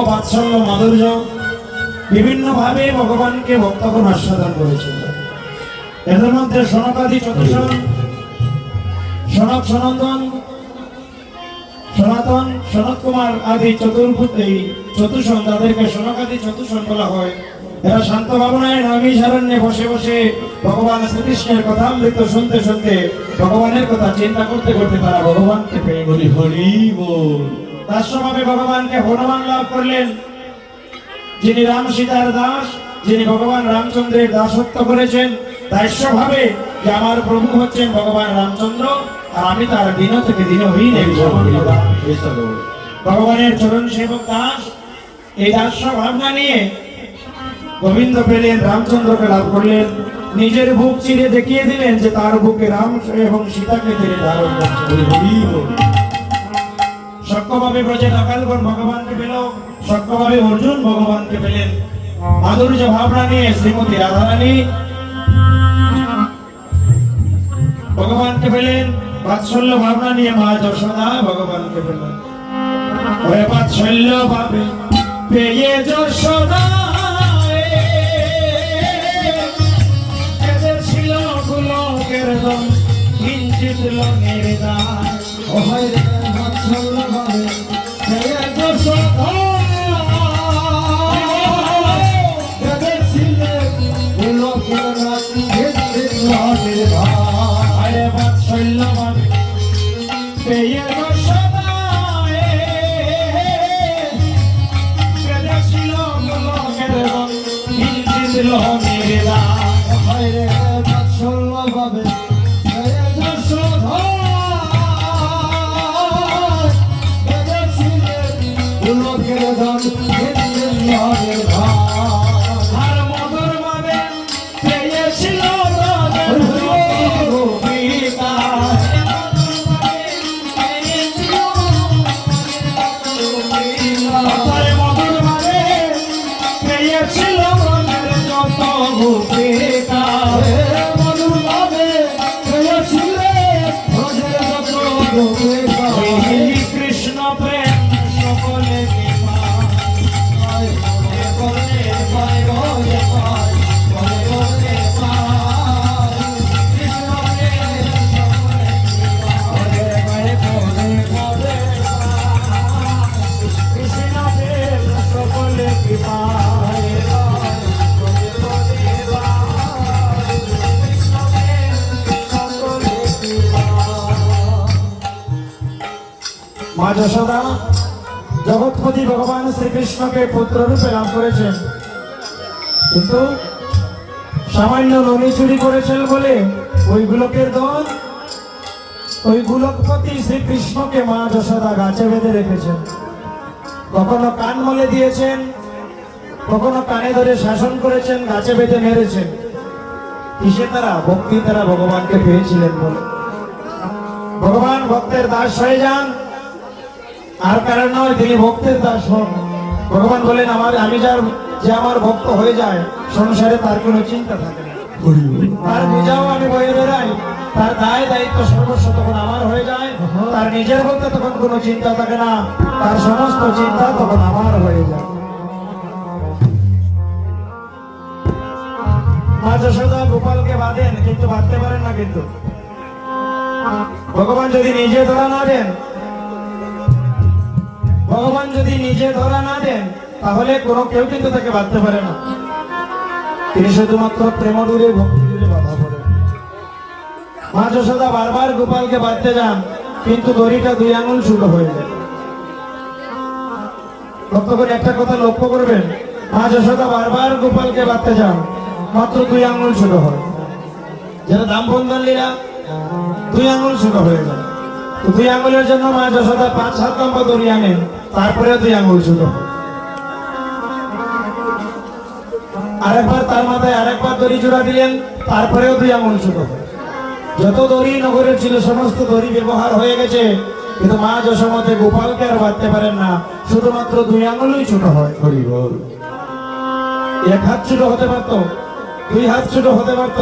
বাৎসল্য মাধুর্য বিভিন্নভাবে ভগবানকে ভক্তগণ আস্বাদন করেছিল। এদের মধ্যে সনকাদি চতুষণ, সনক সনন্দন, সনাতন, সনত কুমার আদি চতুষণ, তাদেরকে সনকাদি চতুষণ বলা হয়। এরা শান্ত ভাবনায় নৈমিষারণ্যে বসে বসে ভগবান শ্রীকৃষ্ণের কথামৃত শুনতে শুনতে ভগবানের কথা চিন্তা করতে করতে তারা ভগবানকে পেয়ে গেল। হরি বল। দাস্যভাবে ভগবানকে হনুমান লাভ করলেন, যিনি রাম সীতার দাস, যিনি ভগবান রামচন্দ্রের দাসত্ব করেছেন। দাস্যভাবে যে আমার প্রভু হচ্ছেন ভগবান রামচন্দ্র, আর আমি তার দিন থেকে দিনহীন ভগবানের চরণ সেবক দাস। এই দাস্য ভাবনা নিয়ে গোবিন্দ পেলেন, রামচন্দ্রকে লাভ করলেন, নিজের বুক চিরে দেখিয়ে দিলেন যে তার বুকে রাম এবং সীতাকে তিনি ধারণ করছেন। সক্ষভাবে ব্রজে অকালগণ ভগবানকে পেল, সক্ষভাবে অর্জুন ভগবানকে পেলেন। মাধুর্য ভাবনা নিয়ে শ্রীমতী রাধারানী ভগবানকে পেলেন, বাৎসল্য ভাবনা নিয়ে মা যশোদা ভগবানকে পেলেন। ওরে বাৎসল্য ভাবে পেয়ে যশোদা ছিল পুলকের দম কিঞ্চিত লঙের দায়। ওরে বাৎসল্য ভাবে পেয়ে যশোদা ছিল পুলকের দম কিঞ্চিত লঙের দায়। ওরে বাৎসল্য ভাবে পেয়ে যশোদা ছিল পুলকের দম কিঞ্চিত লঙের দায়। কৃষ্ণ প্রেম সকলে মা যশোদা জগৎপতি ভগবান শ্রীকৃষ্ণকে পুত্র রূপে লাভ করেছেন, কিন্তু সামান্য ননি চুরি করেছেন বলে ওই গোলকের দল, ওই গোলকপতি শ্রীকৃষ্ণকে মা যশোদা গাছে বেঁধে রেখেছেন। কখনো কান মলে দিয়েছেন, কখনো কানে ধরে শাসন করেছেন, গাছে বেঁধে মেরেছেন। কিসে তারা? ভক্তি তারা ভগবানকে পেয়েছিলেন বলে। ভগবান ভক্তের দাস হয়ে যান, আর কারণ নয় তিনি ভক্তের দাস হন। ভগবান বলেন আমি যে আমার ভক্ত হয়ে যায় সংসারে তার কোনো চিন্তা থাকে না, তার বোঝাও আমি বয়ে বেড়াই, তার দায় দায়িত্ব সর্বস্ব তখন আমার হয়ে যায়। তার নিজের বলতে তখন কোনো চিন্তা থাকে না, তার সমস্ত চিন্তা তখন আমার হয়ে যায়। মা যশোদা গোপালকে বাঁধেন, কিন্তু বাঁধতে পারেন না। কিন্তু ভগবান যদি নিজে ধরা না দেন, ভগবান যদি নিজে ধরা না দেন, তাহলে কোনো কেউ কিন্তু তাকে বাঁধতে পারে না। তিনি শুধুমাত্র প্রেম দূরে ভক্তি দূরে বাধা পড়েন। মা যশোদা বারবার গোপালকে বাঁধতে যান, কিন্তু দড়িটা 2 আঙুল ছোট হয়ে যায়। ভক্তগণ একটা কথা লক্ষ্য করবেন, মা যশোদা বারবার গোপালকে বাঁধতে যান, মাত্র 2 আঙুল ছোট হয়। যারা দামবন্ধন লীলা 2 আঙুল ছোট হয়ে যায়। 2 আঙুলের জন্য মা যশোদা 5-7 লম্বা দড়ি আনেন, তারপরে 2 আঙুল ছোট হয়। আরেকবার তার মাথায় আরেকবার দড়ি জোড়া দিলেন, তারপরেও 2 আঙুল ছোট হয়। যত দড়ি নগরে ছিল সমস্ত দড়ি ব্যবহার হয়ে গেছে, কিন্তু মা যশোমতি গোপালকে আর বাঁধতে পারেন না, শুধুমাত্র 2 আঙুলই ছোট হয়। হরি বল। 1 হাত ছোট হতে পারত, 2 হাত ছোট হতে পারত,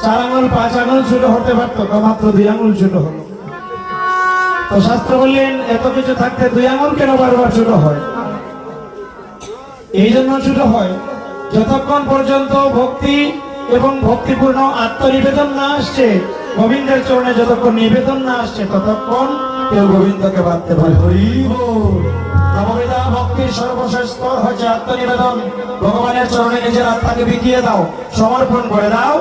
4 আঙুল 5 আঙুল ছোট হতে পারত, মাত্র 2 আঙুল ছোট হলো। তো শাস্ত্র বললেন এত কিছু থাকতে 2 আঙুল কেন বারবার ছোট হয়? এই জন্য ছোট হয়, যতক্ষণ পর্যন্ত ভক্তি এবং ভক্তিপূর্ণ আত্মনিবেদন না আসছে, গোবিন্দের চরণে যতক্ষণ নিবেদন না আসছে, ততক্ষণ কেউ গোবিন্দকে বাঁধতে পারে। নববিধা ভক্তির সর্বশেষ স্তর হচ্ছে আত্মনিবেদন। ভগবানের চরণে নিজের আত্মাকে বিকিয়ে দাও, সমর্পণ করে দাও,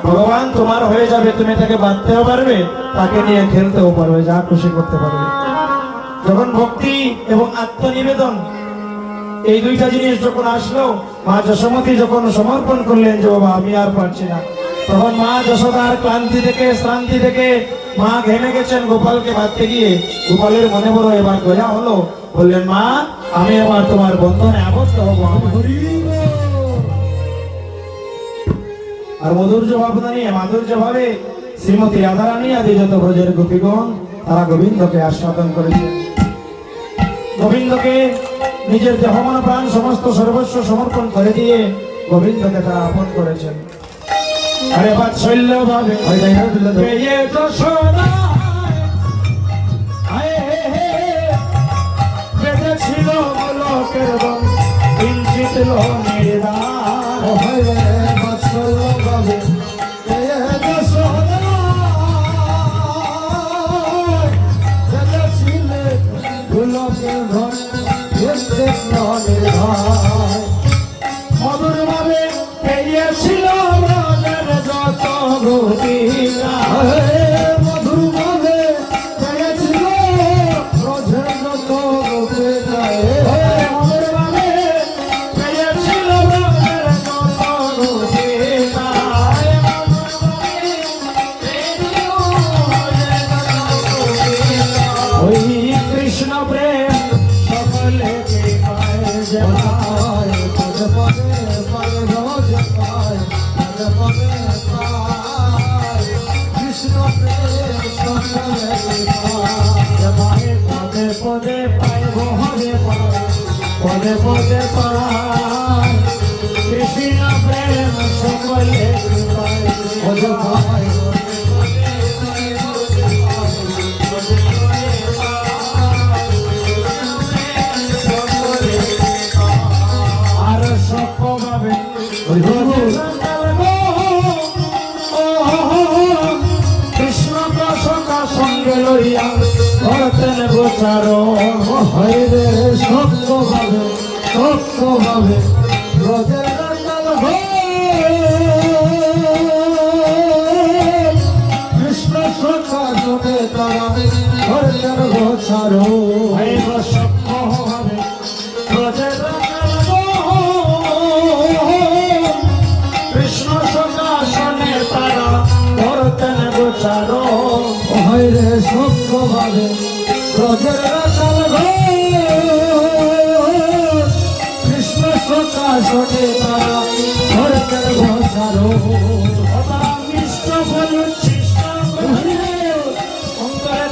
ভগবান তোমার হয়ে যাবে। তুমি তাকে বাঁধতেও পারবে, তাকে নিয়ে খেলতেও পারবে, যা খুশি করতে পারবে। যখন ভক্তি এবং আত্মনিবেদন এই দুইটা জিনিস যখন আসলো, মা যশোমতী যখন সমর্পণ করলেন যে বাবা আমি আর পারছি না, তখন মা যশোদার ক্লান্তি থেকে শ্রান্তি থেকে মা ঘেমে গেছেন গোপালকে বাঁধতে গিয়ে। গোপালের মনে বড় এবার দয়া হলো, বললেন মা আমি আবার তোমার বন্ধনে আবদ্ধ হবো। আর মাধুর্য ভাবে শ্রীমতী রাধারানী আদি যত ব্রজের গোপীগণ তারা গোবিন্দকে আস্বাদন করেছেন। গোবিন্দকে নিজের দেহ মন প্রাণ সমস্ত সর্বস্ব সমর্পণ করে দিয়ে গোবিন্দকে তারা আপন করেছেন। আরে বাৎসল্য ভাবে বেঁধেছিল গোলকের বন, কিঞ্চিত বাৎসল্য ভাবে মধুর ভাবে পেয়েছিল যত গোপীরা, মধুর ভাবে পেয়েছিল ব্রজের যত গোপীরা, মধুর ভাবে পেয়েছিল ব্রজের যত গোপীরা। ওই কৃষ্ণ প্রেম সকলে কৃষ্ণ প্রেম সকলে পদে পদে পায়, পদে পদে পায়, কৃষ্ণ প্রেম সকলে পায়। কৃষ্ণ সখা সঙ্গে লইয়া করতেন গোচারণ, হইরে সত্য ভাবে ব্রজের কৃষ্ণ সখা জনে তারা করতেন গোচারণ, সত্য ভাবে ব্রজের কৃষ্ণ সকাশনে তারা করতেন গোচারণ, হইরে সত্য ভাবে ব্রজের কৃষ্ণ সকাশনে তারা করতেন গোচারণ। মিষ্ট ফল উচ্ছিষ্ট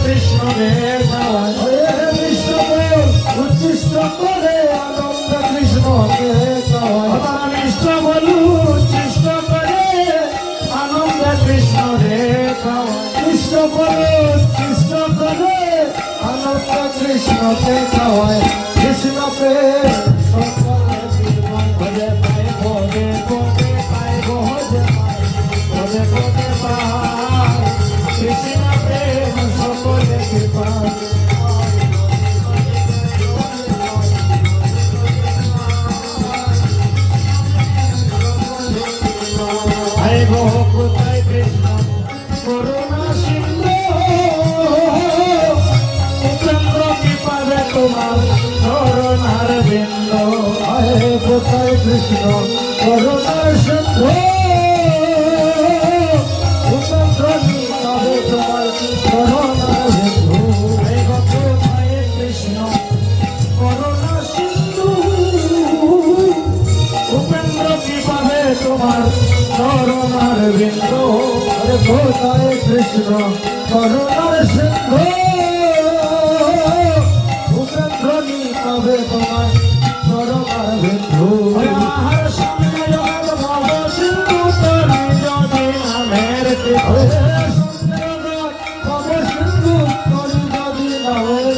কৃষ্ণ মিষ্ট ফল উচ্ছিষ্ট করে আনন্দ কৃষ্ণকে মিষ্ট ফল উচ্ছিষ্ট করে আনন্দ কৃষ্ণ রে কৃষ্ণ ফল উচ্ছিষ্ট করে আনন্দ কৃষ্ণকে খাওয়ায়। কৃষ্ণ প্রেম পদে পায়, পদে পদে পায়, পদে পদে পায়, কৃষ্ণ প্রেম সকলে কৃপা। কোথায় কৃষ্ণ করুণা সিন্ধু, উপেন্দ্র কি পাবে তোমার করুণার বিন্দু। কোথায় কৃষ্ণ করুণার সিন্ধু, উপেন্দ্র কি পাবে তোমার করুণার বিন্দু। কোথায় কৃষ্ণ করুণা সিন্ধু, উপেন্দ্র কি পাবে তোমার করুণার বিন্দু। কোথায় কৃষ্ণ করুণার সিন্ধু, উপেন্দ্র কি পাবে তোমার করুণার বিন্দু। আহার সামনে ভব সিন্ধু তরি যদি নামের ভব সিন্ধু তরি যদি নামের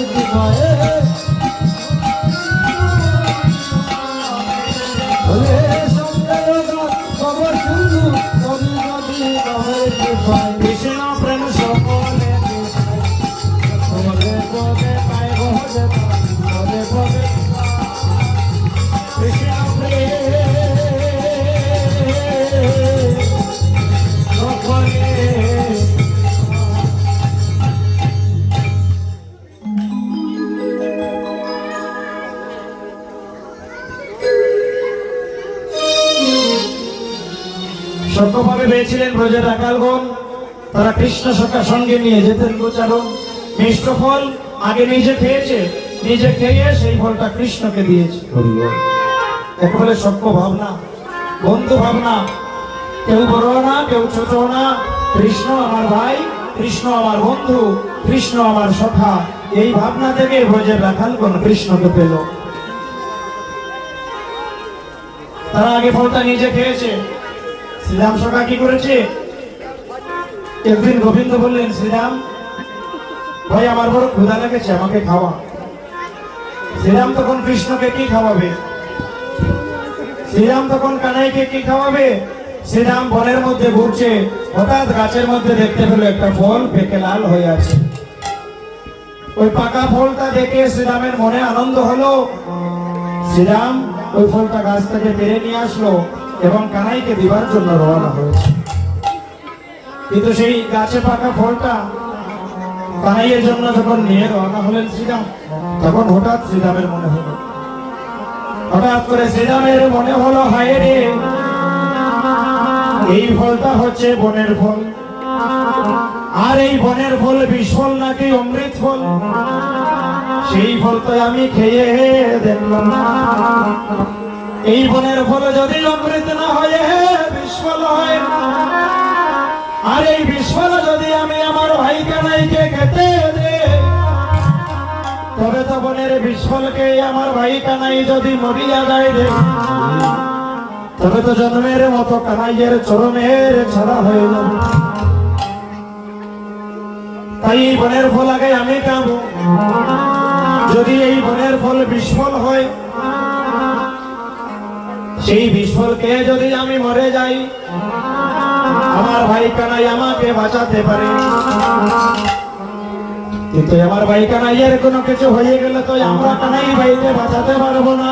বলে সঞ্জয় খবর শুনু কবি নদী কবর কৃষ্ণ প্রেম সকলে পদে পদে পায় পদে পদে পদে কৃষ্ণ প্রেম সকলে। সত্যভাবে পেয়েছিলেন ব্রজের রাখালগণ, তারা কৃষ্ণ সখার সঙ্গে নিয়ে যেতেন গোচারণ। মিষ্ট ফল আগে নিজে খেয়েছে, নিজে খেয়ে সেই ফলটা কৃষ্ণকে দিয়েছে। একেবারে সত্য ভাবনা, বন্ধু ভাবনা, কেউ বড় না কেউ ছোট না, কৃষ্ণ আমার ভাই, কৃষ্ণ আমার বন্ধু, কৃষ্ণ আমার সখা, এই ভাবনা থেকে ব্রজের রাখালগণ কৃষ্ণকে পেল। তারা আগে ফলটা নিজে খেয়েছে। শ্রীরাম সখা কি করেছে? একদিন গোবিন্দ বললেন, শ্রীরাম ভাই আমার বড় ক্ষুধা লেগেছে, আমাকে খাওয়া। শ্রীরাম তখন কৃষ্ণকে কি খাওয়াবে? শ্রীরাম তখন কানাইকে কি খাওয়াবে? শ্রীরাম বনের মধ্যে ঘুরছে, হঠাৎ গাছের মধ্যে দেখতে পেল একটা ফল পেকে লাল হয়ে আছে। ওই পাকা ফলটা দেখে শ্রীরামের মনে আনন্দ হলো। শ্রীরাম ওই ফলটা গাছ থেকে পেরে নিয়ে আসলো এবং কানাইকে দিবার জন্য রওনা হয়েছে। কিন্তু সেই গাছে পাকা ফলটা কানাইয়ের জন্য যখন নিয়ে রওনা হলেন শ্রীরাম, তখন হঠাৎ শ্রীরামের মনে হলো, হঠাৎ করে শ্রীরামের মনে হলো, হায় রে, এই ফলটা হচ্ছে বনের ফল, আর এই বনের ফল বিষ ফল নাকি অমৃত ফল? সেই ফল তো আমি খেয়ে দেখলাম না। এই বনের ফল যদি অমৃত না হয়, বিষ ফল হয়, আর এই বিষ ফল যদি আমি আমার ভাই কানাইকে খেতে দে, তবে তো বনের বিষ ফলকে আমার ভাই কানাই যদি মরিয়া যায় রে, তবে তো জন্মের মতো কানাইয়ের চরণের ছাড়া হয়ে যাবে। তাই এই বনের ফল আগে আমি খাবো। যদি এই বনের ফল বিষ ফল হয়, সেই বিষ ফল খেয়ে যদি আমি মরে যাই, আমার ভাই কানাই আমাকে বাঁচাতে পারে। কিন্তু আমার ভাই কানাইয়ের কোনো কিছু হয়ে গেলে তো আমরা কানাই ভাইকে বাঁচাতে পারবো না।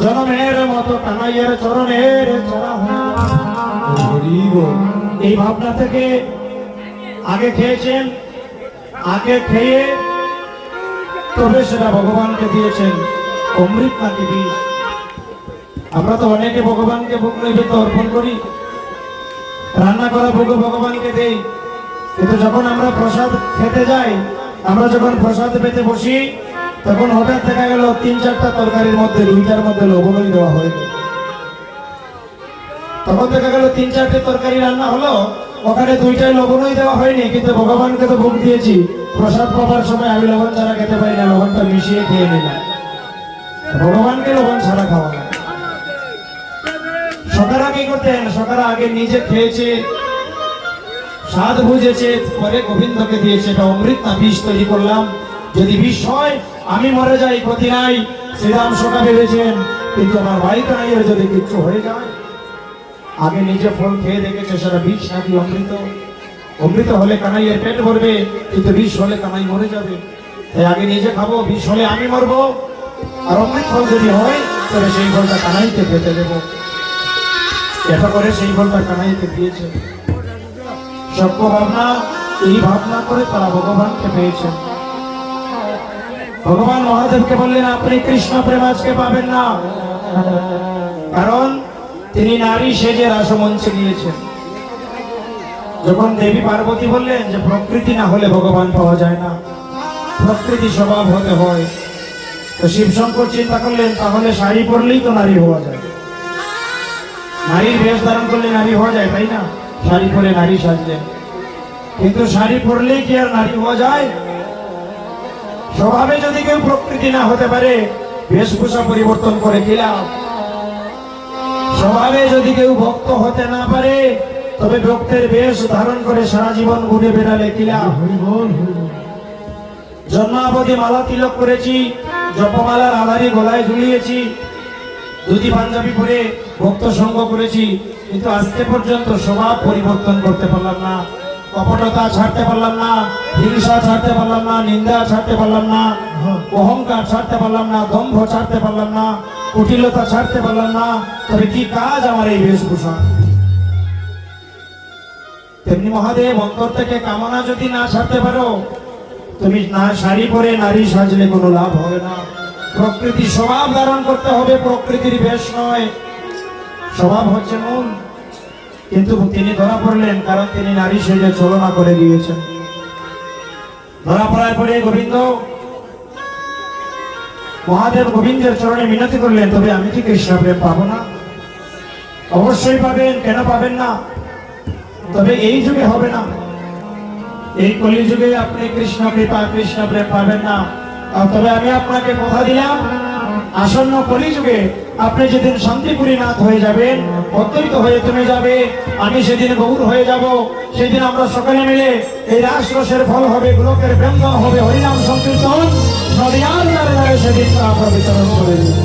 জনমের মতো কানাইয়ের চরণের ছাড়া হয়ে যাবে। এই ভাবনা থেকে আগে খেয়েছেন, আগে খেয়ে তবে সেটা ভগবানকে দিয়েছেন, অমৃত নাকি বিষ। আমরা তো অনেকে ভগবানকে ভোগ নৈবেদ্য অর্পণ করি, রান্না করা ভোগ ভগবানকে দেই, কিন্তু যখন আমরা প্রসাদ খেতে যাই, আমরা যখন প্রসাদ পেতে বসি, তখন হঠাৎ দেখা গেল ৩-৪টা তরকারির মধ্যে 2টার মধ্যে লবণই দেওয়া হয়নি। তখন দেখা গেল 3-4টে তরকারি রান্না হলো, ওখানে 2টায় লবণই দেওয়া হয়নি, কিন্তু ভগবানকে তো ভোগ দিয়েছি। প্রসাদ পাবার সময় আমি লবণ ছাড়া খেতে পারি না, লবণটা মিশিয়ে খেয়ে নিলাম। ভগবানকে লবণ ছাড়া খাওয়া না। সকারা কি করতেন? সকারা আগে নিজে খেয়েছে, স্বাদ বুঝেছে, পরে গোবিন্দকে দিয়েছে। এটা অমৃত না বিষ তৈরি করলাম, যদি বিষ হয় আমি মরে যাই, ক্ষতি নাই। শ্রীরাম সখা ভেবেছেন, কিন্তু আমার ভাই কানাইয়ের যদি কিচ্ছু হয়ে যায়, আগে নিজে ফল খেয়ে দেখেছে সেটা বিষ নাকি অমৃত। অমৃত হলে কানাইয়ের পেট ভরবে, কিন্তু বিষ হলে কানাই মরে যাবে। তাই আগে নিজে খাবো, বিষ হলে আমি মরবো, আর অমৃত ফল যদি হয় তবে সেই ফলটা কানাইকে খেতে দেবো। এটা করে সেই ফলটা কানাইকে দিয়েছে। সত্য ভাবনা, এই ভাবনা করে তারা ভগবানকে পেয়েছেন। ভগবান মহাদেবকে বললেন, আপনি কৃষ্ণ প্রেম আজকে পাবেন না, কারণ তিনি নারী সেজে রাসমঞ্চে গিয়েছেন। যখন দেবী পার্বতী বললেন যে প্রকৃতি না হলে ভগবান পাওয়া যায় না, প্রকৃতি স্বভাব হতে হয়, তো শিব শঙ্কর চিন্তা করলেন তাহলে শাড়ি পরলেই তো নারী হওয়া যায়, নারীর বেশ ধারণ করলে নারী হওয়া যায়, তাই না? শাড়ি পরে নারী সাজলেন, কিন্তু শাড়ি পরলেই কি আর নারী হওয়া যায়? স্বভাবে যদি কেউ প্রকৃতি না হতে পারে, বেশভূষা পরিবর্তন করে কি লাভ? স্বভাবে যদি কেউ ভক্ত হতে না পারে, তবে ভক্তের বেশ ধারণ করে সারা জীবন ঘুরে বেড়ালে কি লাভ? জন্মাবধি মালা তিলক করেছি, জপমালার আধারি গলায় ঝুলিয়েছি, ধুতি পাঞ্জাবি পরে ভক্ত সঙ্গ করেছি, কিন্তু আজকে পর্যন্ত স্বভাব পরিবর্তন করতে পারলাম না। কপটতা ছাড়তে পারলাম না, হিংসা ছাড়তে পারলাম না, নিন্দা ছাড়তে পারলাম না, অহংকার ছাড়তে পারলাম না, দম্ভ ছাড়তে পারলাম না, কুটিলতা ছাড়তে পারলাম না। তবে কি কাজ আমার এই বেশভূষা? তেমনি মহাদেব, অন্তর থেকে কামনা যদি না ছাড়তে পারো, তুমি না শাড়ি পরে নারী সাজলে কোনো লাভ হবে না। প্রকৃতি স্বভাব ধারণ করতে হবে, প্রকৃতির বেশ নয়, স্বভাব হচ্ছে মূল। কিন্তু তিনি ধরা পড়লেন, কারণ তিনি নারী সেজে ছলনা করে দিয়েছেন। ধরা পড়ার পরে গোবিন্দ, মহাদেব গোবিন্দের চরণে মিনতি করলেন, তবে আমি কি কৃষ্ণ প্রেম পাবো না? অবশ্যই পাবেন, কেন পাবেন না? তবে এই যুগে হবে না, এই কলি যুগে আপনি কৃষ্ণ কৃপা কৃষ্ণ প্রেম পাবেন না। তবে আমি আপনাকে কথা দিলাম, আসন্ন কলি যুগে আপনি যেদিন শান্তিপুরী নাথ হয়ে যাবেন, অদ্বৈত হয়ে তুমি যাবে, আমি সেদিন গৌর হয়ে যাব। সেদিন আমরা সকলে মিলে এই রাসরসের ফল হবে, গোলকের ব্যঞ্জন হবে, হরিনাম সংকীর্তন নদিয়ার দ্বারে দ্বারে সেদিন আমরা বিতরণ করে দেব।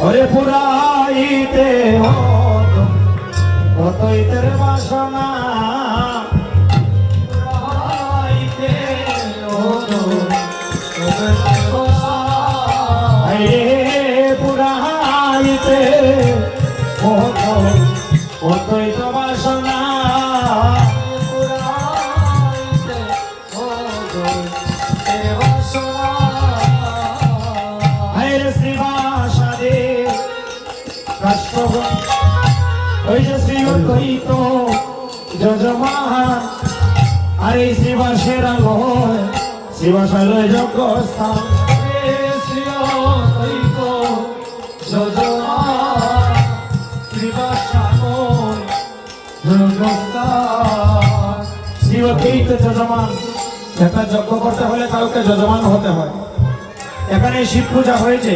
হরে পুরাইতে অদ্বৈতের বাসনা, পুরাইতে পুরাইতে অদ্বৈত বাসনা, পুরাইতে অদ্বৈতের বাসনা। হরে শ্রীবাসাদে কাষ্টভূমি, ওই যে শ্রী অদ্বৈত যজমান, আর এই শ্রীবাসের আলোয় শ্রীবাসালয় যজ্ঞ স্থান। শ্রী অদ্বৈত যজমান, শ্রীবাসালয় যজ্ঞ স্থান। শ্রী অদ্বৈত যজমান, একটা যজ্ঞ করতে হলে কাউকে যজমান হতে হয়। এখানে শিব পূজা হয়েছে,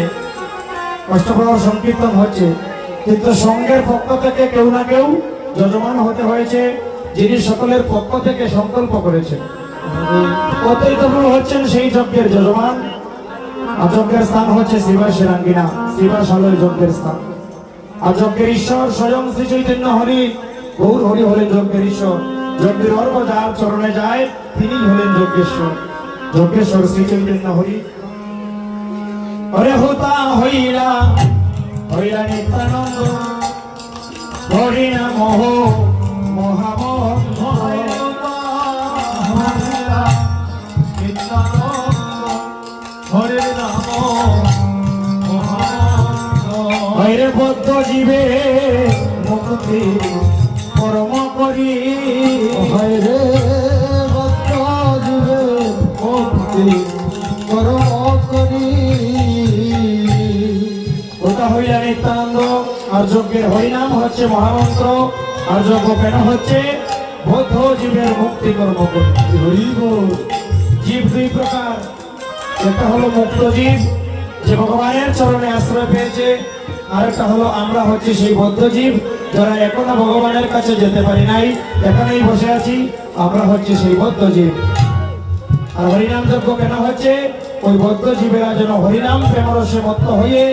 অষ্টপ্রহর সংকীর্তন হচ্ছে, কিন্তু সঙ্গের পক্ষ থেকে কেউ না কেউ যজমান হতে হয়েছে, যিনি সকলের পক্ষ থেকে সংকল্প করেছেন। অদ্বৈত প্রভু হচ্ছেন সেই যজ্ঞের যজমান। আর যজ্ঞের স্থান হচ্ছে শ্রীবাসের আঙ্গিনা, শ্রীবাসালয় যজ্ঞের স্থান। আর যজ্ঞের ঈশ্বর স্বয়ং শ্রী চৈতন্য হরি, গৌর হরি হলেন যজ্ঞের ঈশ্বর। যজ্ঞের অর্ঘ যার চরণে যায়, তিনি হলেন যজ্ঞেশ্বর, যজ্ঞেশ্বর শ্রী চৈতন্য হরি। হরে হোতা হইলা হইলা নিত্যানন্দ, হরি নাম মহামন্দ, হরে নাম মহামন্দ। হরে বদ্ধ জীবে মুক্তি পরম করি, হরে বদ্ধ জীবে মুক্তি পরম করি। ওটা হইলা নিত্যানন্দ। আর যজ্ঞের হরিনাম হচ্ছে মহামন্ত্র। আর যজ্ঞ কেন হচ্ছে? বদ্ধ জীবের মুক্তি কর্ম করতে। জীব দুই প্রকার, একটা হলো মুক্ত জীব, যে ভগবানের চরণে আশ্রয় পেয়েছে, আর একটা হলো আমরা হচ্ছে সেই বদ্ধ জীব, যারা এখনো ভগবানের কাছে যেতে পারি নাই, এখানেই বসে আছি, আমরা হচ্ছে সেই বদ্ধ জীব। আর হরিনাম যজ্ঞ কেন হচ্ছে? ওই বদ্ধ জীবেরা যেন হরিনাম প্রেমরসে মত্ত হয়ে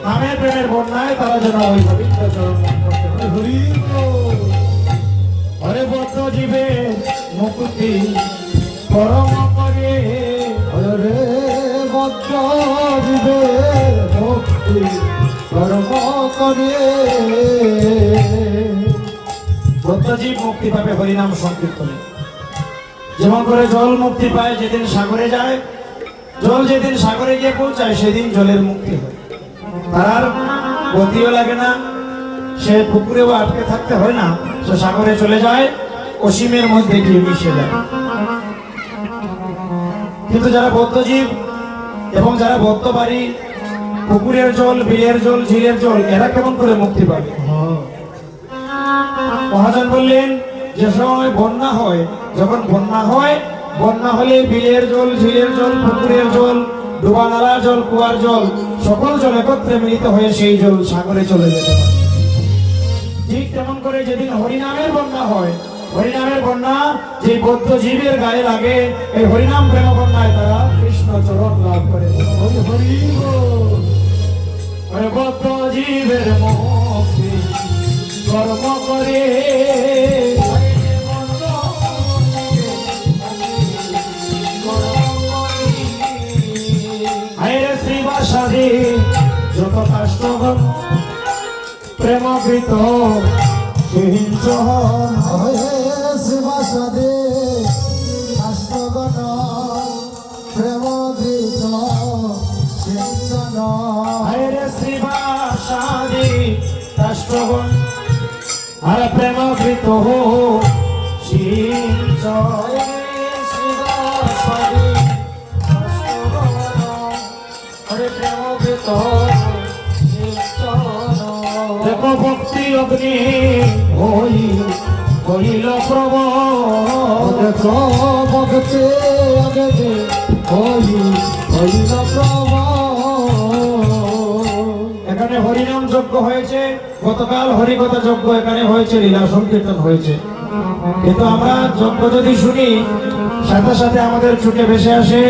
নামের প্রেমের বন্যায় তারা যেন ওই গোবিন্দ চরণ করতে পারে। হরে বদ্ধ জীবে মুক্তি পরম করে, হরে বদ্ধ জীবে মুক্তি পরম করে। বদ্ধ জীব মুক্তি পাবে হরিনাম সংকীর্তনে। যেমন করে জল মুক্তি পায় যেদিন সাগরে যায়, জল যেদিন সাগরে গিয়ে পৌঁছায় সেদিন জলের মুক্তি হয়, তার গতিও লাগে না, সে পুকুরেও আটকে থাকতে হয় না, সে সাগরে চলে যায়, অসীমের মধ্যে গিয়ে মিশে যায়। কিন্তু যারা বদ্ধজীব এবং যারা বদ্ধ বাড়ি, পুকুরের জল, বিলের জল, ঝিলের জল, এরা কেমন করে মুক্তি পাবে? মহাজন বললেন, যে সময় বন্যা হয়, যখন বন্যা হয়, বন্যা হলে বিলের জল, ঝিলের জল, পুকুরের জল, ডোবা নালার জল, কুয়ার জল, সকল জল একত্রে মিলিত হয়ে সেই জল সাগরে চলে যেতে পারে। ঠিক তেমন করে যেদিন হরিনামের বন্যা হয়, হরিনামের বন্যা যে বদ্ধ জীবের গায়ে লাগে, এই হরিনাম প্রেম বন্যায় তারা কৃষ্ণ কৃষ্ণ চরণ লাভ করে। হরি হরি বল। ওরে বদ্ধ জীবের মুক্তি কর্ম করে হায়রে শ্রীবাসাদি যত কাষ্টগণ প্রেমকৃত হিংস হন। হয়ে শিবাসাদে কাষ্টগণ প্রেমগীত সিঞ্চন। হায়রে শ্রীবাসাদি কাষ্টগণ আর প্রেমকৃত হিংস। দেখো ভক্তি অগ্নি হইল প্রবল। দেখো ভক্তি অগ্নি হইল প্রবল। এখানে হরিনাম যজ্ঞ হয়েছে, গতকাল হরিকথা যজ্ঞ এখানে হয়েছে, লীলা সংকীর্তন হয়েছে। কিন্তু আমরা যজ্ঞ যদি শুনি সাথে সাথে আমাদের ছুটে ভেসে আসে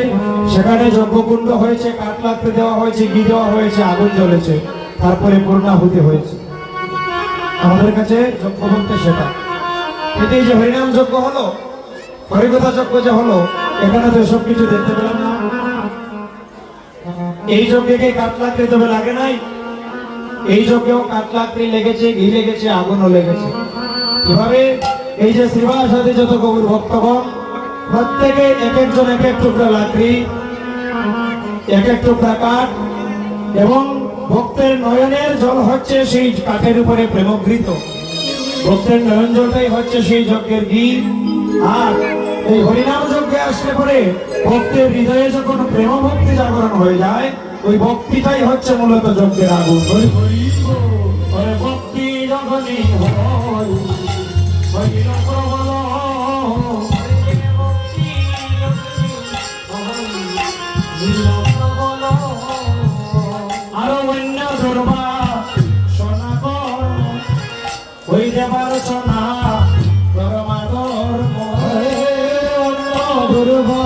সেখানে যজ্ঞকুণ্ড হয়েছে, কাঠ লাগতে দেওয়া হয়েছে, ঘি দেওয়া হয়েছে, আগুন জ্বলেছে, তারপরে পূর্ণাহুতি হয়েছে। আমাদের কাছে যজ্ঞ বলতে সেটা। কিন্তু এই যে হরিনাম যজ্ঞ হলো, হরিকথা যজ্ঞ যে হলো, এখানে তো সব কিছু দেখতে পেলাম না। এই যজ্ঞে কাঠ লাগতে তবে লাগে নাই? এই যজ্ঞেও কাঠ লাগতে লেগেছে, ঘি লেগেছে, আগুনও লেগেছে। কিভাবে? এই যে শ্রীবাসাদি যত গৌর ভক্তগণ প্রত্যেকে এক একজন এক এক টুকরা লাকড়ি, এক এক টুকরা কাঠ, এবং ভক্তের নয়নের জল হচ্ছে সেই কাঠের উপরে প্রেমঘৃত। ভক্তের নয়ন জলটাই হচ্ছে সেই যজ্ঞের ঘি। আর এই হরিনাম যজ্ঞে আসলে পরে ভক্তের হৃদয়ে যখন প্রেম ভক্তি জাগরণ হয়ে যায়, ওই ভক্তিটাই হচ্ছে মূলত যজ্ঞের আগুন। হরি হরি বল। ওরে ভক্তি যখনই হয় হইল প্রবল। আরো অন্য দুর্বা সোনা কর্ম ওই দেবার সোনা কর্মা ধর্ম। অন্য দুর্বা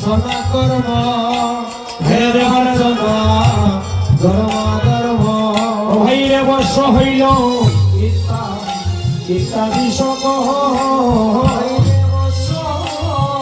সোনা কর্ম হে দেবার সোনা ধর্ম ধর্ম। হইরে বর্ষ হইল ইত্যাদি সকল